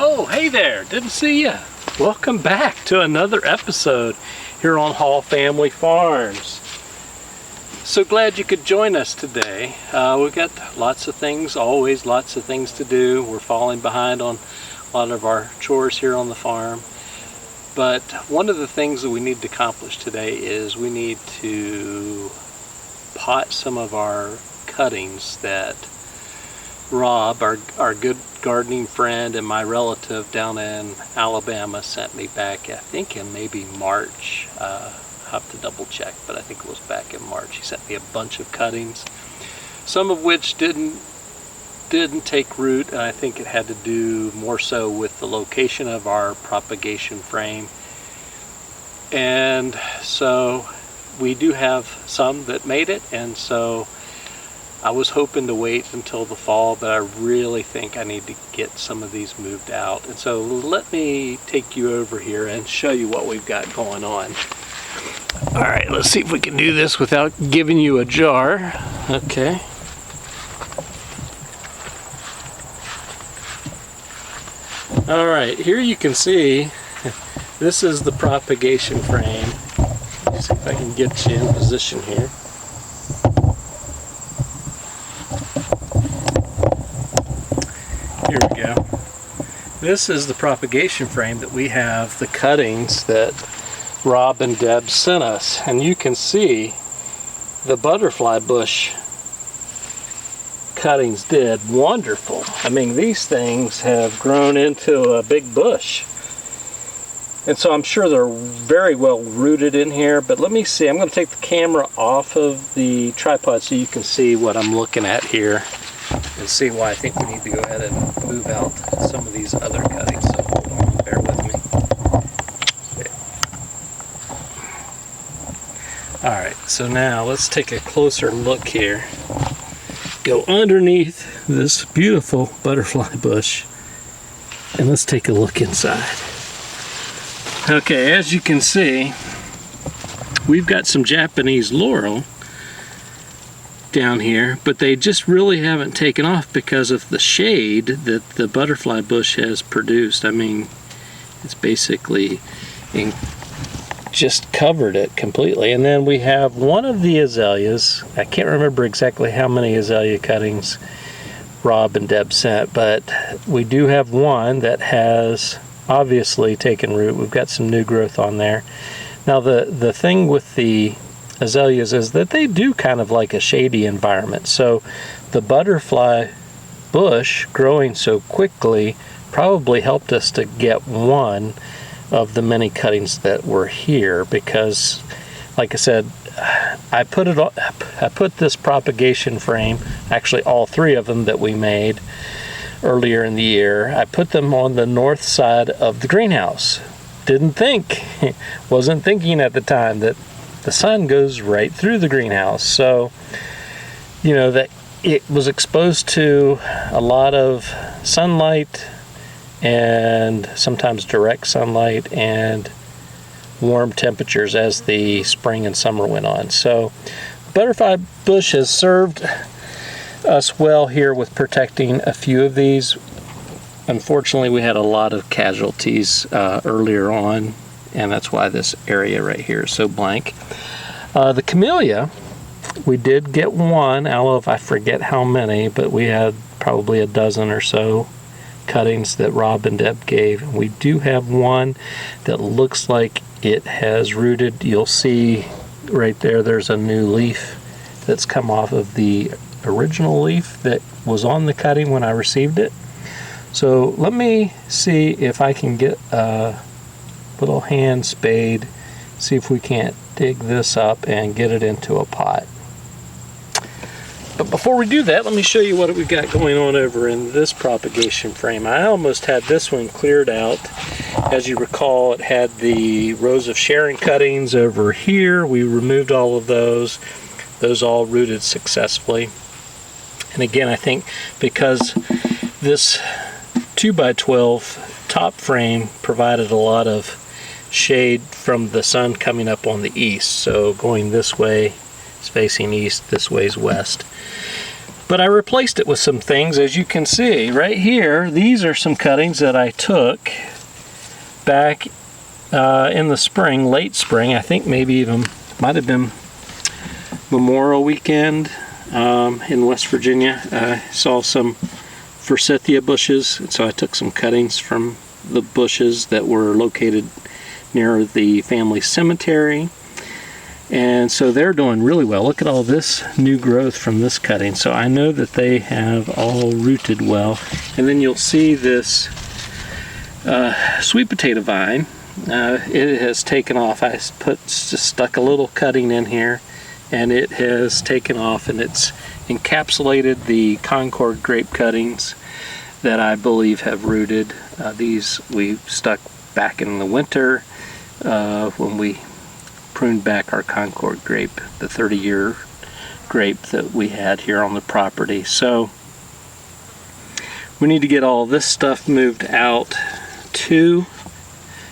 Oh, hey there, didn't see ya. Welcome back to another episode here on Hall Family Farms. So glad you could join us today. We've got lots of things, always lots of things to do. We're falling behind on a lot of our chores here on the farm. But one of the things that we need to accomplish today is we need to pot some of our cuttings that Rob, our good gardening friend and my relative down in Alabama, sent me back, I think in maybe March. I'll have to double check, but I think it was back in March. He sent me a bunch of cuttings, some of which didn't take root, and I think it had to do more so with the location of our propagation frame. And so we do have some that made it, and so I was hoping to wait until the fall, but I really think I need to get some of these moved out. And so let me take you over here and show you what we've got going on. All right, let's see if we can do this without giving you a jar. Okay. All right, here you can see, this is the propagation frame. Let me see if I can get you in position here. Here we go. This is the propagation frame that we have, the cuttings that Rob and Deb sent us. And you can see the butterfly bush cuttings did wonderful. I mean, these things have grown into a big bush. And so I'm sure they're very well rooted in here, but let me see. I'm going to take the camera off of the tripod so you can see what I'm looking at here and see why I think we need to go ahead and move out some of these other cuttings. So hold on, bear with me. Alright, so now let's take a closer look here. Go underneath this beautiful butterfly bush and let's take a look inside. Okay, as you can see, we've got some Japanese laurel down here, but they just really haven't taken off because of the shade that the butterfly bush has produced. I mean, it's basically just covered it completely. And then we have one of the azaleas. I can't remember exactly how many azalea cuttings Rob and Deb sent, but we do have one that has obviously taken root. We've got some new growth on there. Now the thing with the azaleas is that they do kind of like a shady environment. So the butterfly bush growing so quickly probably helped us to get one of the many cuttings that were here, because like I said, I put this propagation frame, actually all three of them that we made earlier in the year, I put them on the north side of the greenhouse. Wasn't thinking at the time that the sun goes right through the greenhouse. So, you know, that it was exposed to a lot of sunlight and sometimes direct sunlight and warm temperatures as the spring and summer went on. So the butterfly bush has served us well here with protecting a few of these. Unfortunately, we had a lot of casualties earlier on, and that's why this area right here is so blank. The camellia, we did get one out of, I forget how many, but we had probably a dozen or so cuttings that Rob and Deb gave. We do have one that looks like it has rooted. You'll see right there, there's a new leaf that's come off of the original leaf that was on the cutting when I received it. So let me see if I can get a little hand spade, see if we can't dig this up and get it into a pot. But before we do that, let me show you what we've got going on over in this propagation frame. I almost had this one cleared out. As you recall, it had the rows of Sharon cuttings over here. We removed all of those. Those all rooted successfully. And again, I think because this 2x12 top frame provided a lot of shade from the sun coming up on the east. So going this way is facing east, this way is west. But I replaced it with some things, as you can see. Right here, these are some cuttings that I took back in the spring, late spring. I think maybe even, might have been Memorial Weekend in West Virginia. I saw some forsythia bushes, so I took some cuttings from the bushes that were located near the family cemetery. And so they're doing really well. Look at all this new growth from this cutting. So I know that they have all rooted well. And then you'll see this sweet potato vine. It has taken off. I just stuck a little cutting in here, and it has taken off, and it's encapsulated the Concord grape cuttings that I believe have rooted. These we stuck back in the winter when we pruned back our Concord grape, the 30-year grape that we had here on the property. So we need to get all this stuff moved out too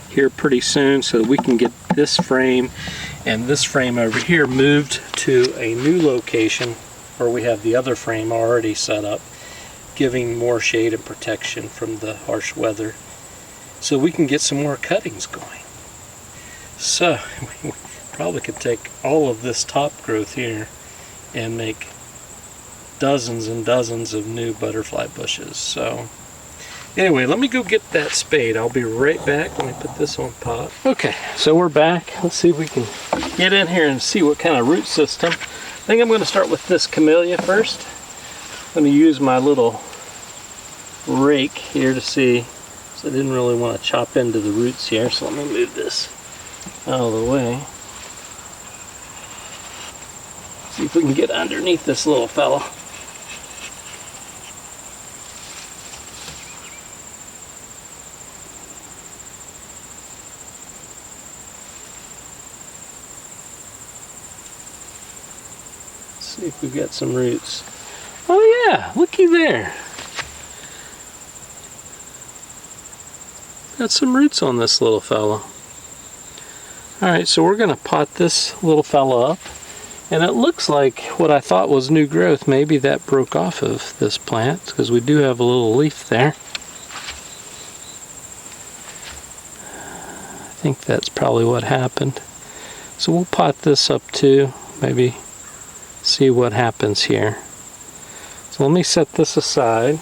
here pretty soon, so we can get this frame and this frame over here moved to a new location where we have the other frame already set up, giving more shade and protection from the harsh weather, so we can get some more cuttings going. So we probably could take all of this top growth here and make dozens and dozens of new butterfly bushes. So anyway, let me go get that spade. I'll be right back. Let me put this on pot. Okay, so we're back. Let's see if we can get in here and see what kind of root system. I think I'm going to start with this camellia first. I'm going to use my little rake here to see. So I didn't really want to chop into the roots here, so let me move this out of the way. See if we can get underneath this little fella. See if we've got some roots. Oh yeah, looky there. Got some roots on this little fella. Alright, so we're going to pot this little fella up. And it looks like what I thought was new growth. Maybe that broke off of this plant, because we do have a little leaf there. I think that's probably what happened. So we'll pot this up too, maybe see what happens here. So let me set this aside.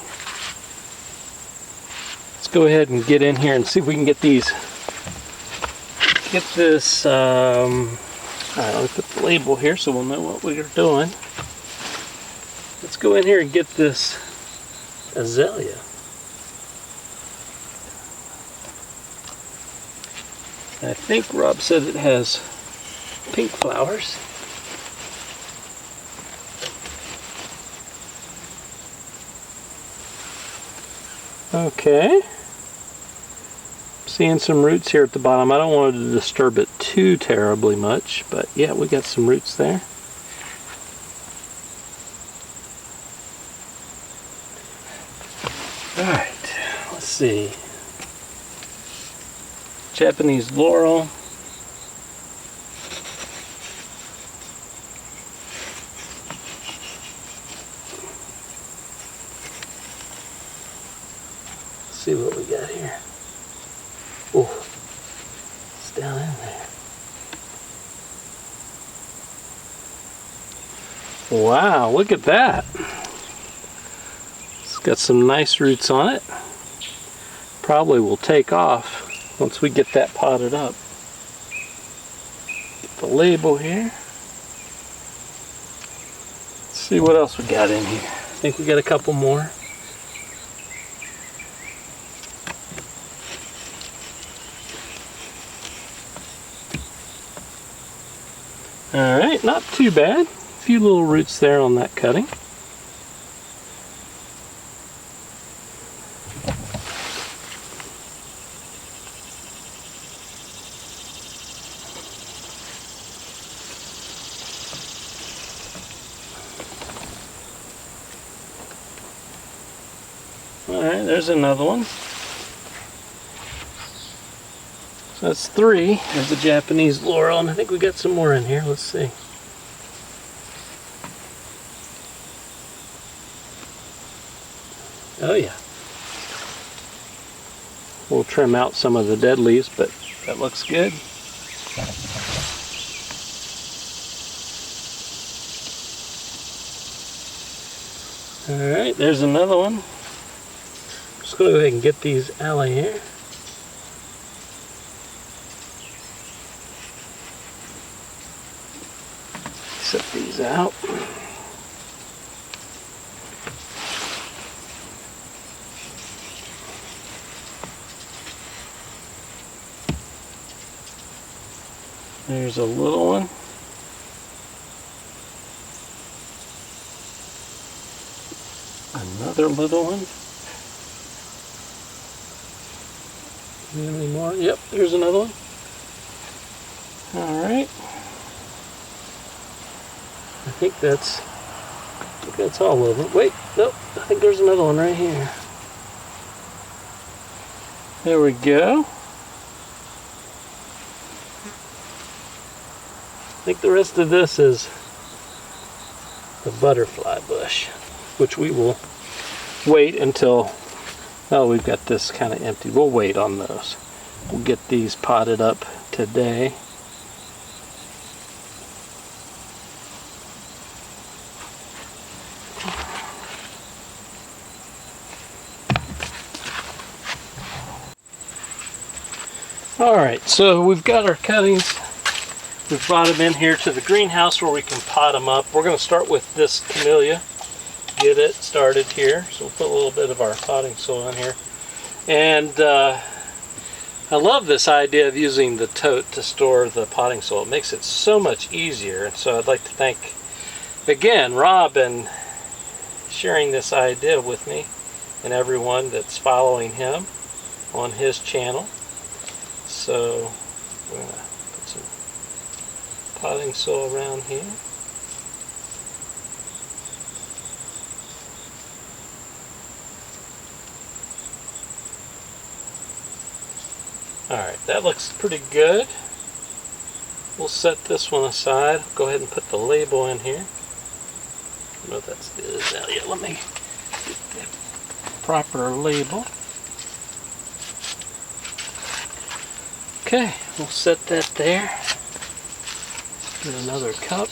Let's go ahead and get in here and see if we can get these, get this, alright, let me put the label here so we'll know what we're doing. Let's go in here and get this azalea. I think Rob said it has pink flowers. Okay. Seeing some roots here at the bottom. I don't want to disturb it too terribly much, but yeah, we got some roots there. Alright, let's see. Japanese laurel. Let's see what we got here. Oh, it's down in there. Wow, look at that. It's got some nice roots on it. Probably will take off once we get that potted up. Get the label here. Let's see what else we got in here. I think we got a couple more. Alright, not too bad. A few little roots there on that cutting. Alright, there's another one. So that's 3. There's the Japanese laurel, and I think we got some more in here. Let's see. Oh yeah. We'll trim out some of the dead leaves, but that looks good. Alright, there's another one. Just going to go ahead and get these out of here. Set these out. There's a little one. Another little one. Do you have any more? Yep, there's another one. Alright. I think that's all of them. Wait, nope, I think there's another one right here. There we go. I think the rest of this is the butterfly bush, which we will wait until, oh, we've got this kind of empty. We'll wait on those. We'll get these potted up today. Alright, so we've got our cuttings. We've brought them in here to the greenhouse where we can pot them up. We're going to start with this camellia. Get it started here. So we'll put a little bit of our potting soil in here. And I love this idea of using the tote to store the potting soil. It makes it so much easier. And so I'd like to thank, again, Rob and sharing this idea with me and everyone that's following him on his channel. So we're going to put some potting soil around here. Alright, that looks pretty good. We'll set this one aside. Go ahead and put the label in here. I don't know if that's the out yet. Let me get the proper label. Okay, we'll set that there. Get another cup.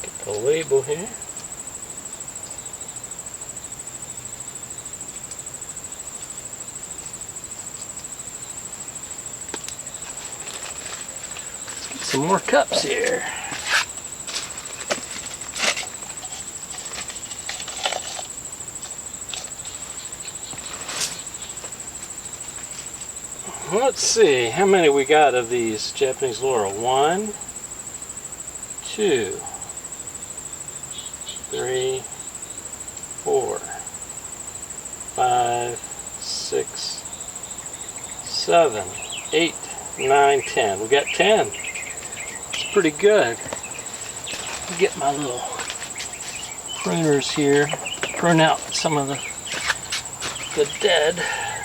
Get the label here. Let's get some more cups here. Let's see, how many we got of these Japanese laurel? 1, 2, 3, 4, 5, 6, 7, 8, 9, 10. We got 10. It's pretty good. Get my little pruners here. Prune out some of the dead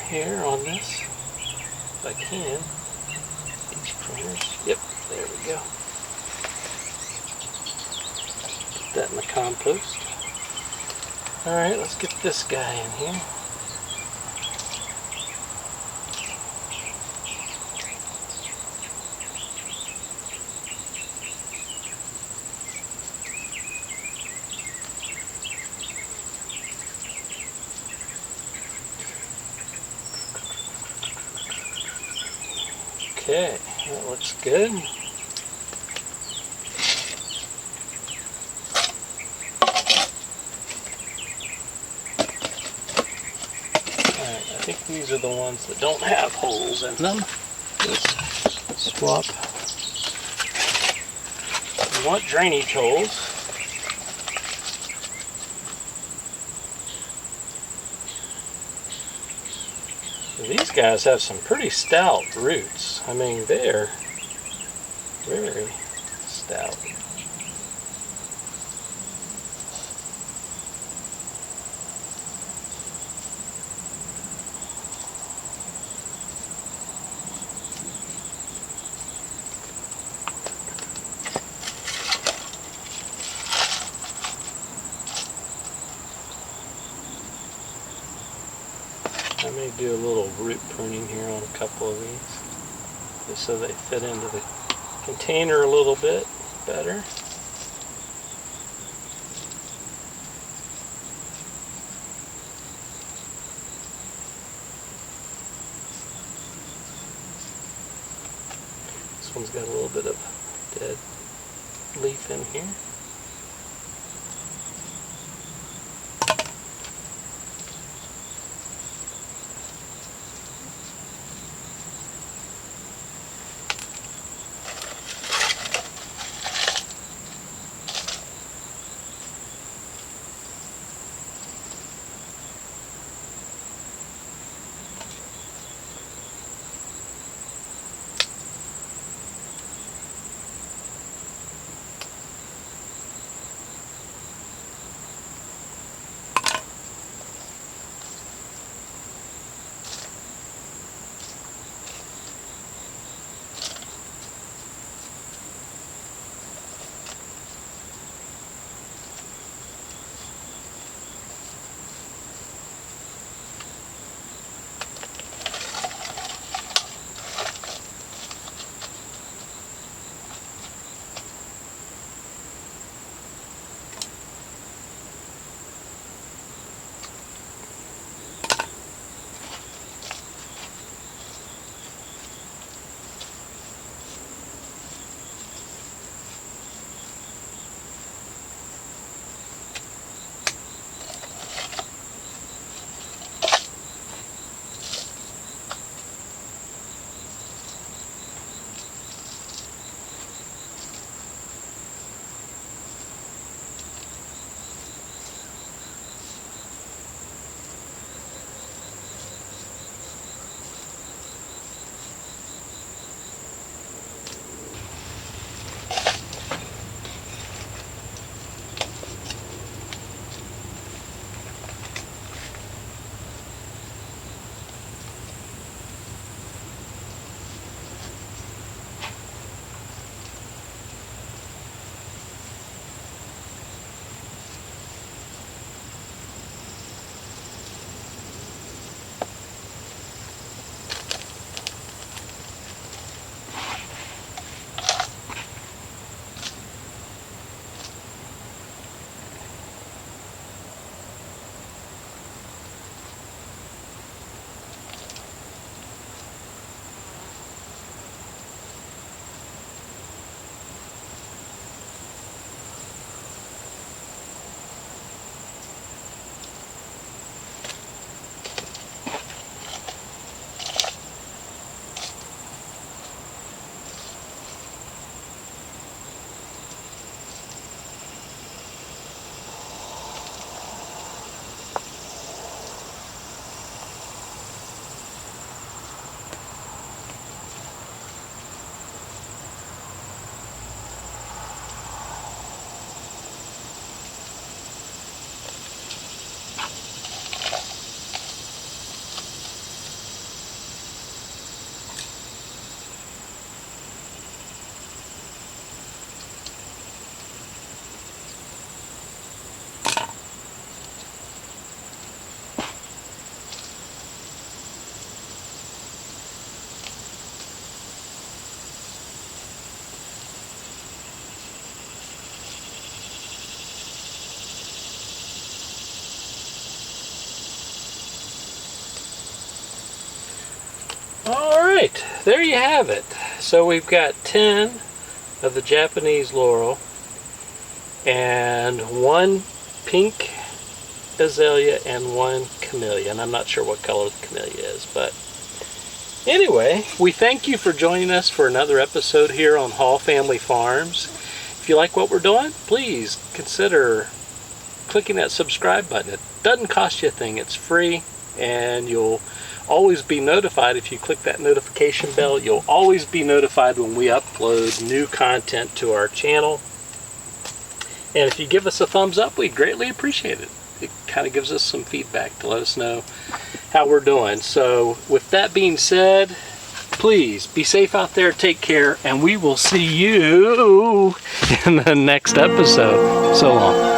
here on this. If I can. These pruners. Yep, there we go. Put that in the compost. Alright, let's get this guy in here. Okay, that looks good. Alright, I think these are the ones that don't have holes in them. Let's swap. We want drainage holes. These guys have some pretty stout roots. I mean, they're very stout. I may do a little root pruning here on a couple of these, just so they fit into the container a little bit better. This one's got a little bit of dead leaf in here. Alright, there you have it. So we've got 10 of the Japanese laurel and 1 pink azalea and 1 camellia. And I'm not sure what color the camellia is, but anyway, we thank you for joining us for another episode here on Hall Family Farms. If you like what we're doing, please consider clicking that subscribe button. It doesn't cost you a thing. It's free, and you'll always be notified. If you click that notification bell, you'll always be notified when we upload new content to our channel. And if you give us a thumbs up, we'd greatly appreciate it. It kind of gives us some feedback to let us know how we're doing. So with that being said, please be safe out there, take care, and we will see you in the next episode. So long.